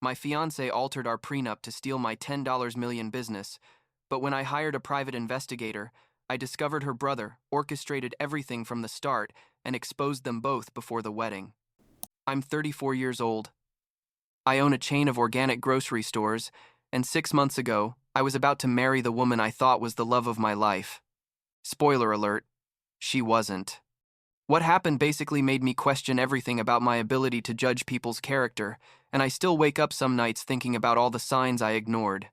My fiancée altered our prenup to steal my $10 million business, but when I hired a private investigator, I discovered her brother orchestrated everything from the start and exposed them both before the wedding. I'm 34 years old. I own a chain of organic grocery stores, and 6 months ago, I was about to marry the woman I thought was the love of my life. Spoiler alert, she wasn't. What happened basically made me question everything about my ability to judge people's character, and I still wake up some nights thinking about all the signs I ignored.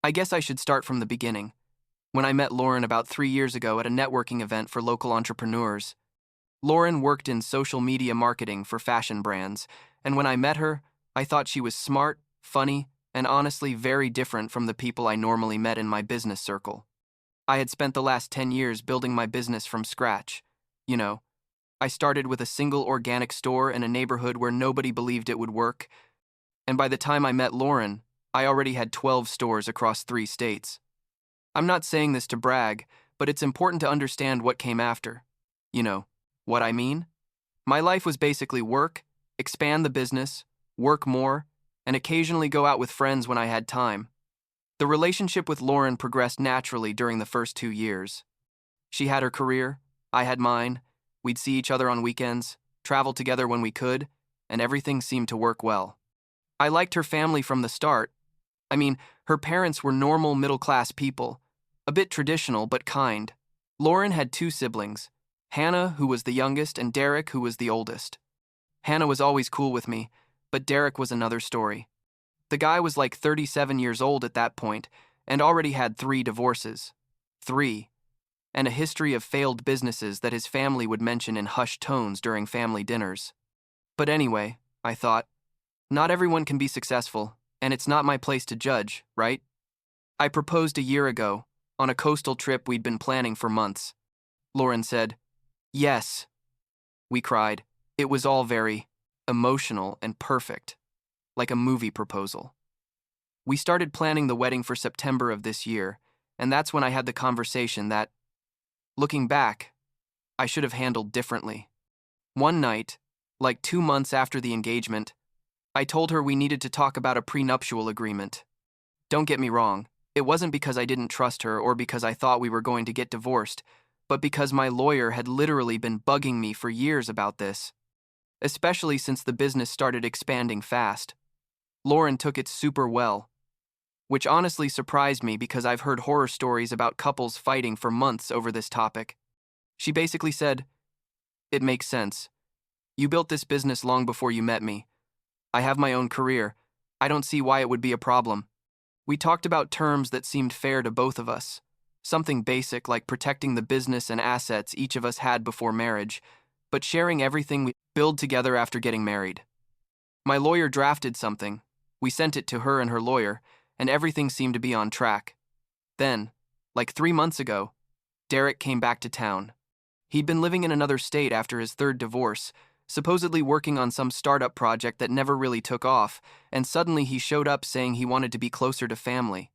I guess I should start from the beginning. When I met Lauren about 3 years ago at a networking event for local entrepreneurs. Lauren worked in social media marketing for fashion brands, and when I met her, I thought she was smart, funny, and honestly very different from the people I normally met in my business circle. I had spent the last 10 years building my business from scratch. You know, I started with a single organic store in a neighborhood where nobody believed it would work, and by the time I met Lauren, I already had 12 stores across 3 states. I'm not saying this to brag, but it's important to understand what came after. You know, what I mean? My life was basically work, expand the business, work more, and occasionally go out with friends when I had time. The relationship with Lauren progressed naturally during the first 2 years. She had her career, I had mine, we'd see each other on weekends, travel together when we could, and everything seemed to work well. I liked her family from the start. I mean, her parents were normal middle-class people, a bit traditional but kind. Lauren had 2 siblings, Hannah, who was the youngest, and Derek, who was the oldest. Hannah was always cool with me, but Derek was another story. The guy was like 37 years old at that point and already had 3 divorces. 3. And a history of failed businesses that his family would mention in hushed tones during family dinners. But anyway, I thought, not everyone can be successful, and it's not my place to judge, right? I proposed a year ago, on a coastal trip we'd been planning for months. Lauren said, "Yes." We cried. It was all very emotional and perfect, like a movie proposal. We started planning the wedding for September of this year, and that's when I had the conversation that, looking back, I should have handled differently. One night, like 2 months after the engagement, I told her we needed to talk about a prenuptial agreement. Don't get me wrong, it wasn't because I didn't trust her or because I thought we were going to get divorced, but because my lawyer had literally been bugging me for years about this, especially since the business started expanding fast. Lauren took it super well, which honestly surprised me because I've heard horror stories about couples fighting for months over this topic. She basically said, "It makes sense. You built this business long before you met me. I have my own career. I don't see why it would be a problem." We talked about terms that seemed fair to both of us. Something basic like protecting the business and assets each of us had before marriage, but sharing everything we build together after getting married. My lawyer drafted something. We sent it to her and her lawyer, and everything seemed to be on track. Then, like 3 months ago, Derek came back to town. He'd been living in another state after his 3rd divorce, supposedly working on some startup project that never really took off, and suddenly he showed up saying he wanted to be closer to family.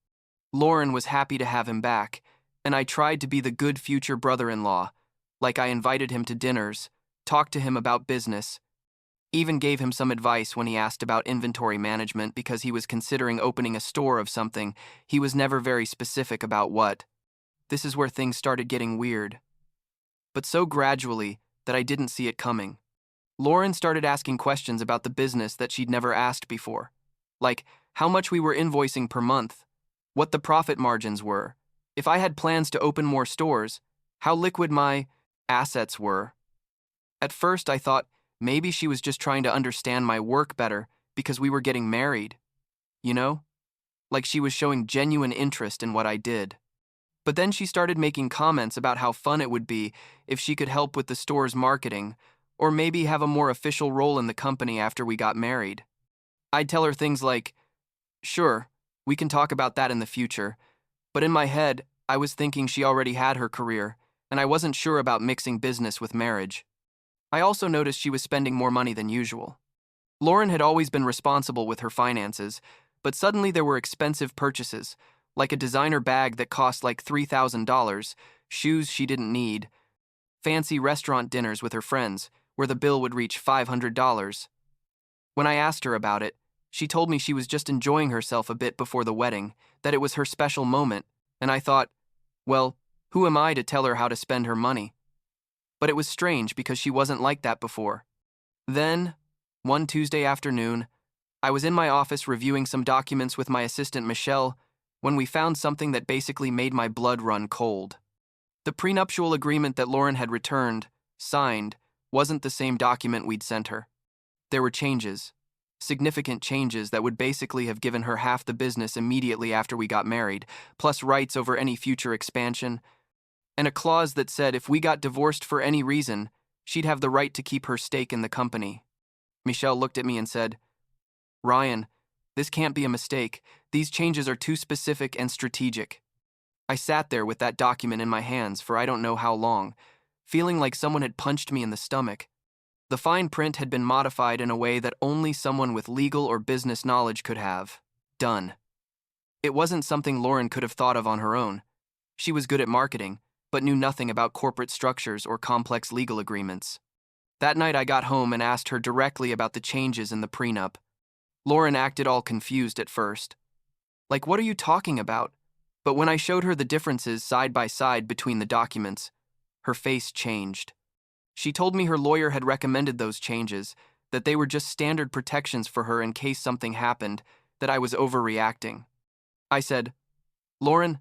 Lauren was happy to have him back, and I tried to be the good future brother-in-law, like I invited him to dinners, talked to him about business, even gave him some advice when he asked about inventory management because he was considering opening a store of something. He was never very specific about what. This is where things started getting weird. But so gradually that I didn't see it coming. Lauren started asking questions about the business that she'd never asked before, like how much we were invoicing per month, what the profit margins were, if I had plans to open more stores, how liquid my assets were. At first I thought maybe she was just trying to understand my work better because we were getting married, you know? Like she was showing genuine interest in what I did. But then she started making comments about how fun it would be if she could help with the store's marketing, or maybe have a more official role in the company after we got married. I'd tell her things like, "Sure, we can talk about that in the future," but in my head, I was thinking she already had her career, and I wasn't sure about mixing business with marriage. I also noticed she was spending more money than usual. Lauren had always been responsible with her finances, but suddenly there were expensive purchases, like a designer bag that cost like $3,000, shoes she didn't need, fancy restaurant dinners with her friends, where the bill would reach $500. When I asked her about it, She told me she was just enjoying herself a bit before the wedding, that it was her special moment, and I thought, well, who am I to tell her how to spend her money? But it was strange because she wasn't like that before. Then, one Tuesday afternoon, I was in my office reviewing some documents with my assistant Michelle when we found something that basically made my blood run cold. The prenuptial agreement that Lauren had returned, signed, wasn't the same document we'd sent her. There were changes, significant changes that would basically have given her half the business immediately after we got married, plus rights over any future expansion, and a clause that said if we got divorced for any reason, she'd have the right to keep her stake in the company. Michelle looked at me and said, "Ryan, this can't be a mistake. These changes are too specific and strategic." I sat there with that document in my hands for I don't know how long, feeling like someone had punched me in the stomach. The fine print had been modified in a way that only someone with legal or business knowledge could have done. It wasn't something Lauren could have thought of on her own. She was good at marketing, but knew nothing about corporate structures or complex legal agreements. That night I got home and asked her directly about the changes in the prenup. Lauren acted all confused at first. Like, what are you talking about? But when I showed her the differences side by side between the documents, her face changed. She told me her lawyer had recommended those changes, that they were just standard protections for her in case something happened, that I was overreacting. I said, "Lauren,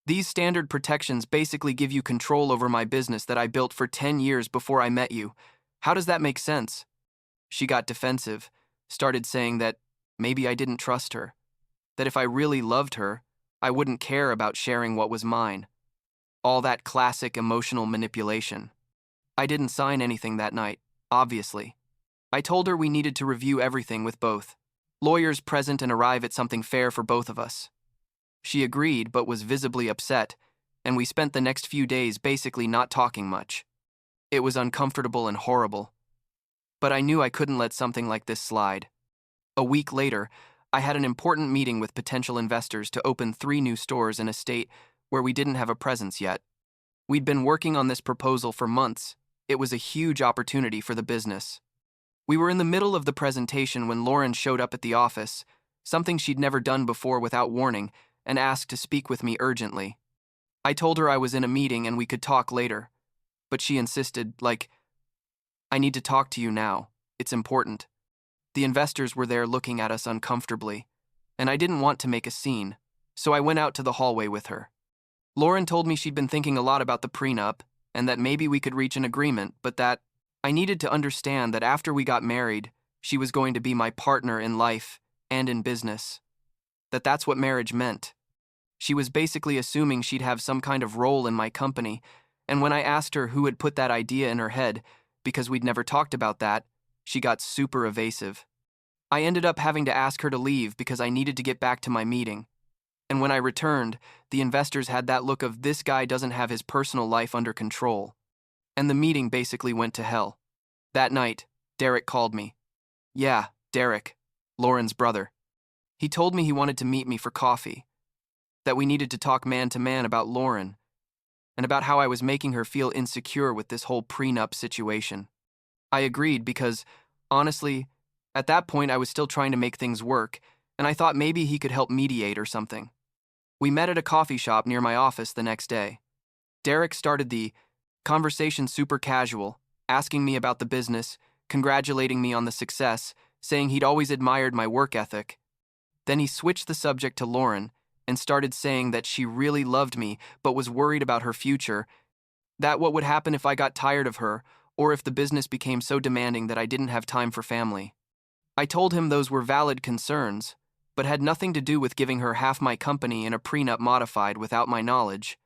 these standard protections basically give you control over my business that I built for 10 years before I met you. How does that make sense?" She got defensive, started saying that maybe I didn't trust her, that if I really loved her, I wouldn't care about sharing what was mine. All that classic emotional manipulation. I didn't sign anything that night, obviously. I told her we needed to review everything with both lawyers present and arrive at something fair for both of us. She agreed but was visibly upset, and we spent the next few days basically not talking much. It was uncomfortable and horrible. But I knew I couldn't let something like this slide. A week later, I had an important meeting with potential investors to open 3 new stores in a state where we didn't have a presence yet. We'd been working on this proposal for months. It was a huge opportunity for the business. We were in the middle of the presentation when Lauren showed up at the office, something she'd never done before without warning, and asked to speak with me urgently. I told her I was in a meeting and we could talk later, but she insisted, like, "I need to talk to you now. It's important." The investors were there looking at us uncomfortably, and I didn't want to make a scene, so I went out to the hallway with her. Lauren told me she'd been thinking a lot about the prenup, and that maybe we could reach an agreement, but that I needed to understand that after we got married, she was going to be my partner in life and in business. That's what marriage meant. She was basically assuming she'd have some kind of role in my company, and when I asked her who had put that idea in her head, because we'd never talked about that, she got super evasive. I ended up having to ask her to leave because I needed to get back to my meeting. And when I returned, the investors had that look of this guy doesn't have his personal life under control. And the meeting basically went to hell. That night, Derek called me. Yeah, Derek, Lauren's brother. He told me he wanted to meet me for coffee, that we needed to talk man to man about Lauren, and about how I was making her feel insecure with this whole prenup situation. I agreed because, honestly, at that point I was still trying to make things work, and I thought maybe he could help mediate or something. We met at a coffee shop near my office the next day. Derek started the conversation super casual, asking me about the business, congratulating me on the success, saying he'd always admired my work ethic. Then he switched the subject to Lauren and started saying that she really loved me but was worried about her future, that what would happen if I got tired of her or if the business became so demanding that I didn't have time for family. I told him those were valid concerns, but had nothing to do with giving her half my company in a prenup modified without my knowledge.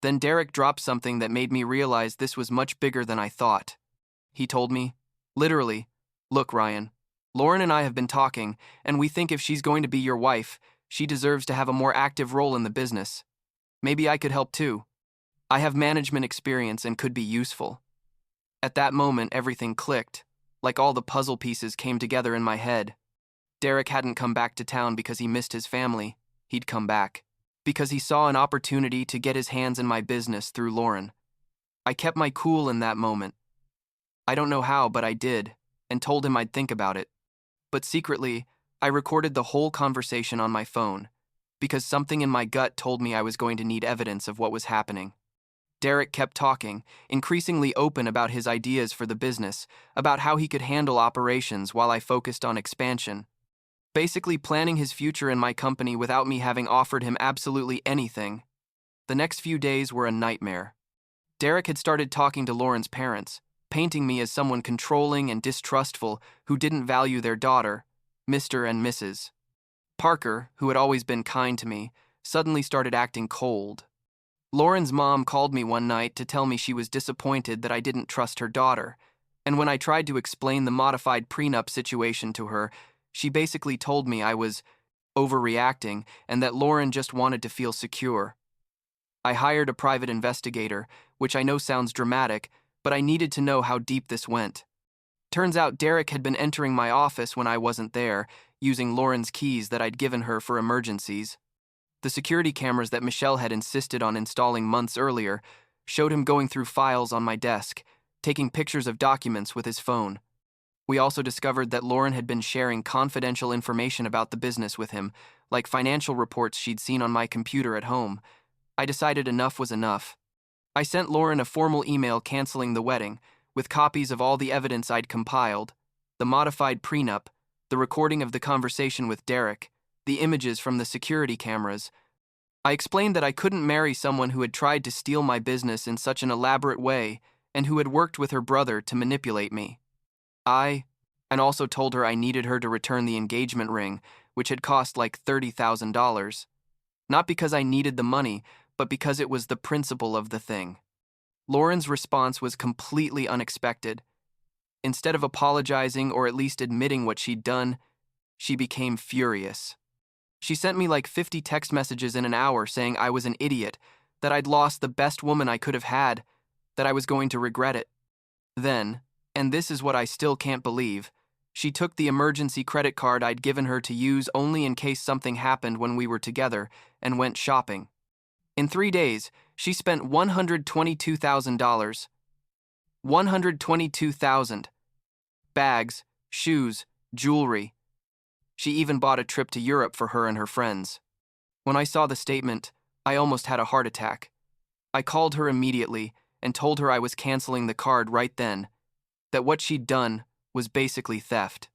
Then Derek dropped something that made me realize this was much bigger than I thought. He told me, literally, "Look, Ryan, Lauren and I have been talking, and we think if she's going to be your wife, she deserves to have a more active role in the business. Maybe I could help too. I have management experience and could be useful." At that moment, everything clicked, like all the puzzle pieces came together in my head. Derek hadn't come back to town because he missed his family. He'd come back because he saw an opportunity to get his hands in my business through Lauren. I kept my cool in that moment. I don't know how, but I did, and told him I'd think about it. But secretly, I recorded the whole conversation on my phone, because something in my gut told me I was going to need evidence of what was happening. Derek kept talking, increasingly open about his ideas for the business, about how he could handle operations while I focused on expansion. Basically planning his future in my company without me having offered him absolutely anything. The next few days were a nightmare. Derek had started talking to Lauren's parents, painting me as someone controlling and distrustful who didn't value their daughter, Mr. and Mrs. Parker, who had always been kind to me, suddenly started acting cold. Lauren's mom called me one night to tell me she was disappointed that I didn't trust her daughter, and when I tried to explain the modified prenup situation to her, she basically told me I was overreacting and that Lauren just wanted to feel secure. I hired a private investigator, which I know sounds dramatic, but I needed to know how deep this went. Turns out Derek had been entering my office when I wasn't there, using Lauren's keys that I'd given her for emergencies. The security cameras that Michelle had insisted on installing months earlier showed him going through files on my desk, taking pictures of documents with his phone. We also discovered that Lauren had been sharing confidential information about the business with him, like financial reports she'd seen on my computer at home. I decided enough was enough. I sent Lauren a formal email canceling the wedding, with copies of all the evidence I'd compiled, the modified prenup, the recording of the conversation with Derek, the images from the security cameras. I explained that I couldn't marry someone who had tried to steal my business in such an elaborate way and who had worked with her brother to manipulate me. And also told her I needed her to return the engagement ring, which had cost like $30,000. Not because I needed the money, but because it was the principle of the thing. Lauren's response was completely unexpected. Instead of apologizing or at least admitting what she'd done, she became furious. She sent me like 50 text messages in an hour saying I was an idiot, that I'd lost the best woman I could have had, that I was going to regret it. Then, and this is what I still can't believe, she took the emergency credit card I'd given her to use only in case something happened when we were together and went shopping. In 3 days, she spent $122,000. $122,000. Bags, shoes, jewelry. She even bought a trip to Europe for her and her friends. When I saw the statement, I almost had a heart attack. I called her immediately and told her I was canceling the card right then, that what she'd done was basically theft.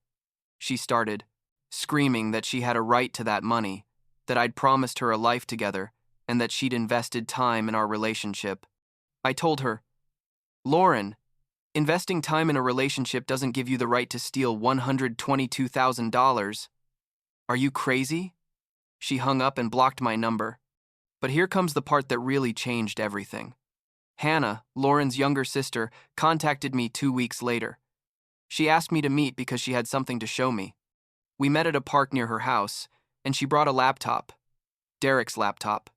She started, screaming that she had a right to that money, that I'd promised her a life together, and that she'd invested time in our relationship. I told her, Lauren, investing time in a relationship doesn't give you the right to steal $122,000. Are you crazy? She hung up and blocked my number. But here comes the part that really changed everything. Hannah, Lauren's younger sister, contacted me 2 weeks later. She asked me to meet because she had something to show me. We met at a park near her house, and she brought a laptop. Derek's laptop.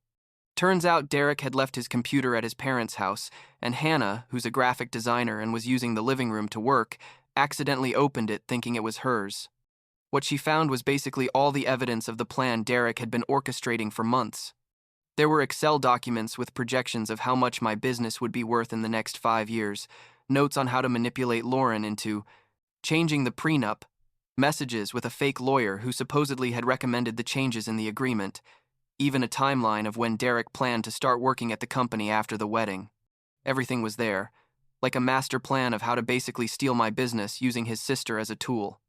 Turns out Derek had left his computer at his parents' house, and Hannah, who's a graphic designer and was using the living room to work, accidentally opened it thinking it was hers. What she found was basically all the evidence of the plan Derek had been orchestrating for months. There were Excel documents with projections of how much my business would be worth in the next 5 years, notes on how to manipulate Lauren into changing the prenup, messages with a fake lawyer who supposedly had recommended the changes in the agreement, even a timeline of when Derek planned to start working at the company after the wedding. Everything was there, like a master plan of how to basically steal my business using his sister as a tool.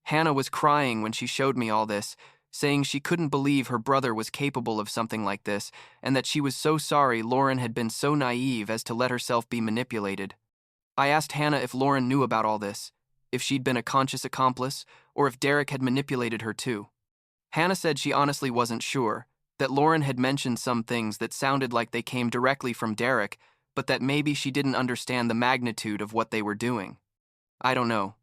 Hannah was crying when she showed me all this, saying she couldn't believe her brother was capable of something like this, and that she was so sorry Lauren had been so naive as to let herself be manipulated. I asked Hannah if Lauren knew about all this, if she'd been a conscious accomplice, or if Derek had manipulated her too. Hannah said she honestly wasn't sure, that Lauren had mentioned some things that sounded like they came directly from Derek, but that maybe she didn't understand the magnitude of what they were doing. I don't know.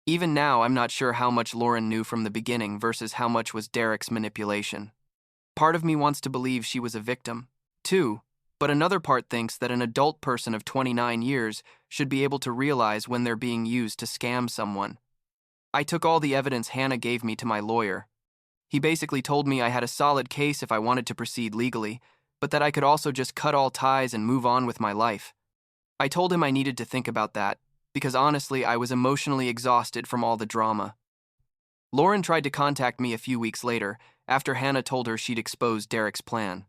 Even now, I'm not sure how much Lauren knew from the beginning versus how much was Derek's manipulation. Part of me wants to believe she was a victim, too, but another part thinks that an adult person of 29 years should be able to realize when they're being used to scam someone. I took all the evidence Hannah gave me to my lawyer. He basically told me I had a solid case if I wanted to proceed legally, but that I could also just cut all ties and move on with my life. I told him I needed to think about that, because honestly I was emotionally exhausted from all the drama. Lauren tried to contact me a few weeks later after Hannah told her she'd exposed Derek's plan.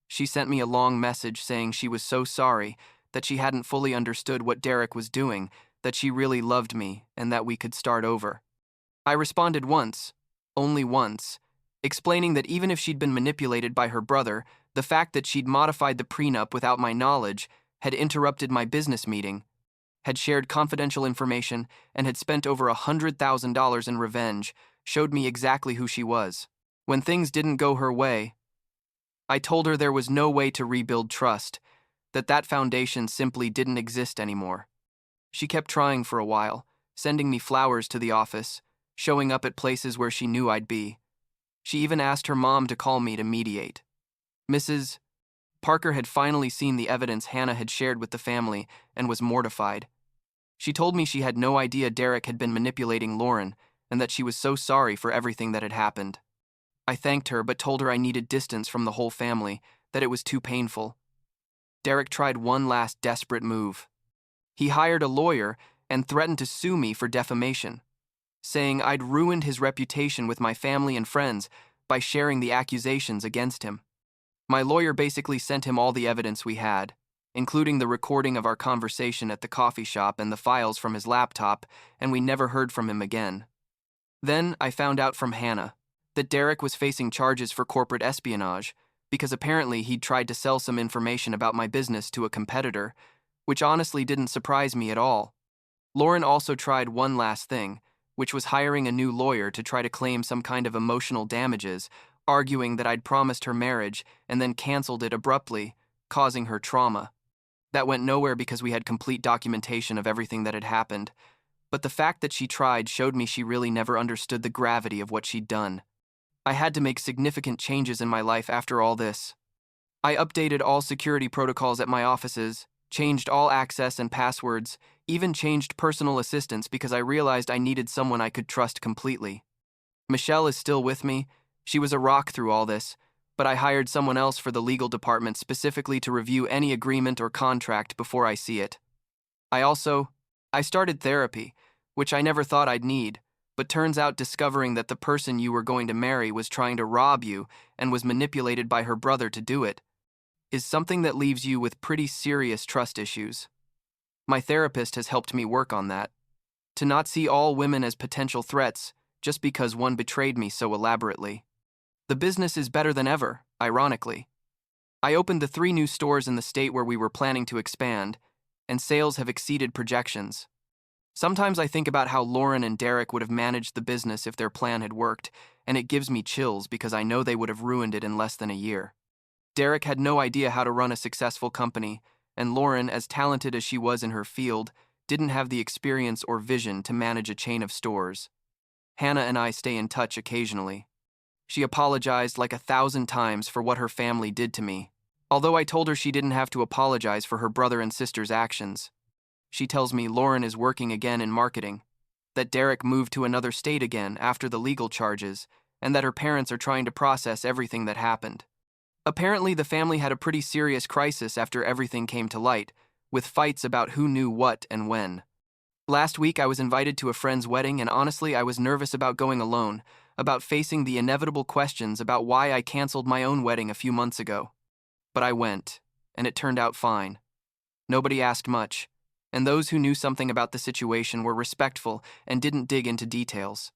She sent me a long message saying she was so sorry, that she hadn't fully understood what Derek was doing, that she really loved me, and that we could start over. I responded once, only once, explaining that even if she'd been manipulated by her brother, the fact that she'd modified the prenup without my knowledge, had interrupted my business meeting, had shared confidential information, and had spent over $100,000 in revenge, showed me exactly who she was. When things didn't go her way, I told her there was no way to rebuild trust, that foundation simply didn't exist anymore. She kept trying for a while, sending me flowers to the office, showing up at places where she knew I'd be. She even asked her mom to call me to mediate. Mrs. Parker had finally seen the evidence Hannah had shared with the family and was mortified. She told me she had no idea Derek had been manipulating Lauren and that she was so sorry for everything that had happened. I thanked her but told her I needed distance from the whole family, that it was too painful. Derek tried one last desperate move. He hired a lawyer and threatened to sue me for defamation, saying I'd ruined his reputation with my family and friends by sharing the accusations against him. My lawyer basically sent him all the evidence we had, including the recording of our conversation at the coffee shop and the files from his laptop, and we never heard from him again. Then I found out from Hannah that Derek was facing charges for corporate espionage because apparently he'd tried to sell some information about my business to a competitor, which honestly didn't surprise me at all. Lauren also tried one last thing, which was hiring a new lawyer to try to claim some kind of emotional damages, arguing that I'd promised her marriage and then canceled it abruptly, causing her trauma. That went nowhere because we had complete documentation of everything that had happened, but the fact that she tried showed me she really never understood the gravity of what she'd done. I had to make significant changes in my life after all this. I updated all security protocols at my offices, changed all access and passwords, even changed personal assistants because I realized I needed someone I could trust completely. Michelle is still with me. She was a rock through all this, but I hired someone else for the legal department specifically to review any agreement or contract before I see it. I started therapy, which I never thought I'd need, but turns out discovering that the person you were going to marry was trying to rob you and was manipulated by her brother to do it is something that leaves you with pretty serious trust issues. My therapist has helped me work on that. To not see all women as potential threats just because one betrayed me so elaborately. The business is better than ever, ironically. I opened the 3 new stores in the state where we were planning to expand, and sales have exceeded projections. Sometimes I think about how Lauren and Derek would have managed the business if their plan had worked, and it gives me chills because I know they would have ruined it in less than a year. Derek had no idea how to run a successful company, and Lauren, as talented as she was in her field, didn't have the experience or vision to manage a chain of stores. Hannah and I stay in touch occasionally. She apologized like 1,000 times for what her family did to me, although I told her she didn't have to apologize for her brother and sister's actions. She tells me Lauren is working again in marketing, that Derek moved to another state again after the legal charges, and that her parents are trying to process everything that happened. Apparently, the family had a pretty serious crisis after everything came to light, with fights about who knew what and when. Last week, I was invited to a friend's wedding, and honestly, I was nervous about going alone, about facing the inevitable questions about why I canceled my own wedding a few months ago. But I went, and it turned out fine. Nobody asked much, and those who knew something about the situation were respectful and didn't dig into details.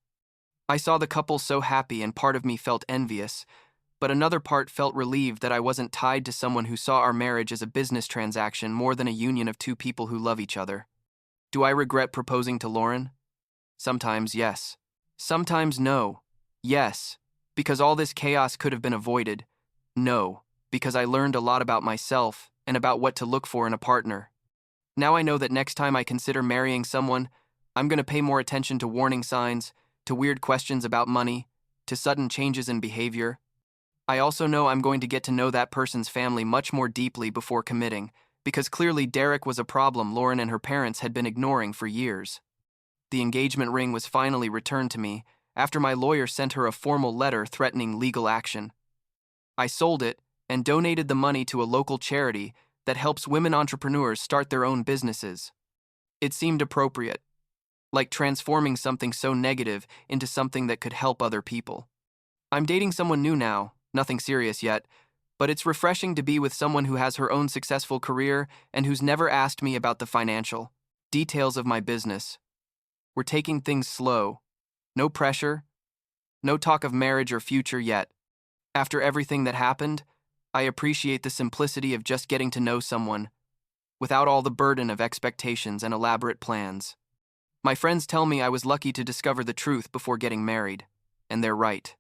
I saw the couple so happy, and part of me felt envious, but another part felt relieved that I wasn't tied to someone who saw our marriage as a business transaction more than a union of 2 people who love each other. Do I regret proposing to Lauren? Sometimes yes. Sometimes no. Yes, because all this chaos could have been avoided. No, because I learned a lot about myself and about what to look for in a partner. Now I know that next time I consider marrying someone, I'm going to pay more attention to warning signs, to weird questions about money, to sudden changes in behavior. I also know I'm going to get to know that person's family much more deeply before committing, because clearly Derek was a problem Lauren and her parents had been ignoring for years. The engagement ring was finally returned to me after my lawyer sent her a formal letter threatening legal action. I sold it and donated the money to a local charity that helps women entrepreneurs start their own businesses. It seemed appropriate. like transforming something so negative into something that could help other people. I'm dating someone new now, nothing serious yet, but it's refreshing to be with someone who has her own successful career and who's never asked me about the financial details of my business. We're taking things slow. No pressure, no talk of marriage or future yet. After everything that happened, I appreciate the simplicity of just getting to know someone, without all the burden of expectations and elaborate plans. My friends tell me I was lucky to discover the truth before getting married, and they're right.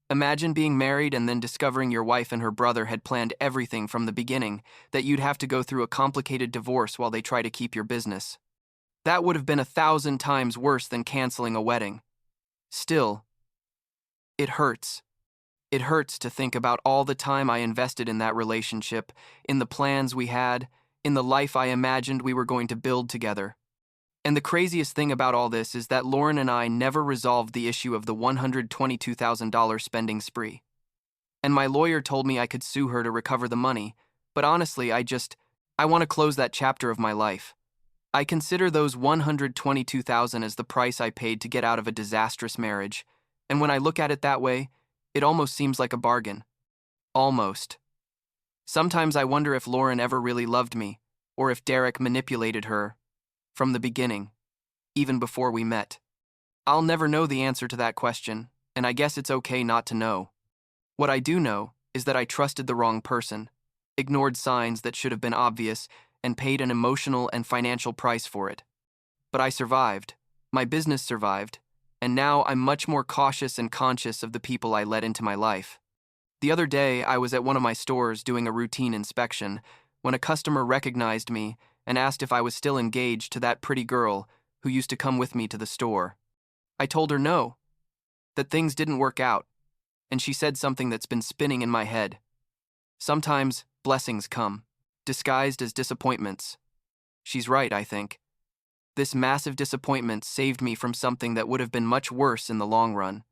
Imagine being married and then discovering your wife and her brother had planned everything from the beginning, that you'd have to go through a complicated divorce while they try to keep your business. That would have been 1,000 times worse than canceling a wedding. Still, it hurts. It hurts to think about all the time I invested in that relationship, in the plans we had, in the life I imagined we were going to build together. And the craziest thing about all this is that Lauren and I never resolved the issue of the $122,000 spending spree. And my lawyer told me I could sue her to recover the money, but honestly, I want to close that chapter of my life. I consider those $122,000 as the price I paid to get out of a disastrous marriage, and when I look at it that way, it almost seems like a bargain. Almost. Sometimes I wonder if Lauren ever really loved me, or if Derek manipulated her from the beginning, even before we met. I'll never know the answer to that question, and I guess it's okay not to know. What I do know is that I trusted the wrong person, ignored signs that should have been obvious, and paid an emotional and financial price for it. But I survived, my business survived, and now I'm much more cautious and conscious of the people I let into my life. The other day, I was at one of my stores doing a routine inspection when a customer recognized me and asked if I was still engaged to that pretty girl who used to come with me to the store. I told her no, that things didn't work out, and she said something that's been spinning in my head. Sometimes blessings come, disguised as disappointments. She's right, I think. This massive disappointment saved me from something that would have been much worse in the long run.